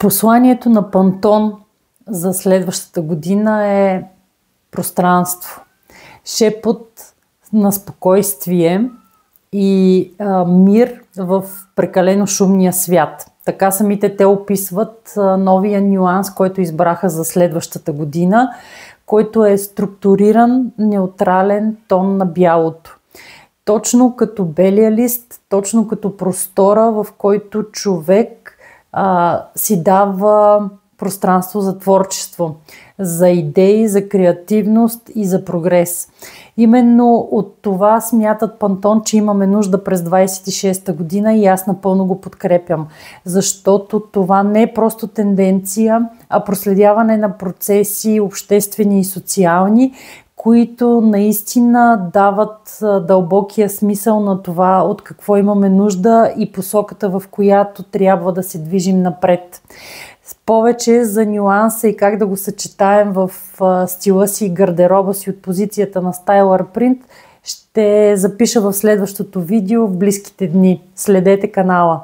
Посланието на Пантон за следващата година е пространство. Шепот на спокойствие и мир в прекалено шумния свят. Така самите те описват новия нюанс, който избраха за следващата година, който е структуриран, неутрален тон на бялото. Точно като белия лист, точно като простора, в който човек си дава пространство за творчество, за идеи, за креативност и за прогрес. Именно от това смятат Пантон, че имаме нужда през 26-та година и аз напълно го подкрепям, защото това не е просто тенденция, а проследяване на процеси обществени и социални, които наистина дават дълбокия смисъл на това от какво имаме нужда и посоката, в която трябва да се движим напред. Повече за нюанса и как да го съчетаем в стила си и гардероба си от позицията на Styler Print ще запиша в следващото видео в близките дни. Следете канала!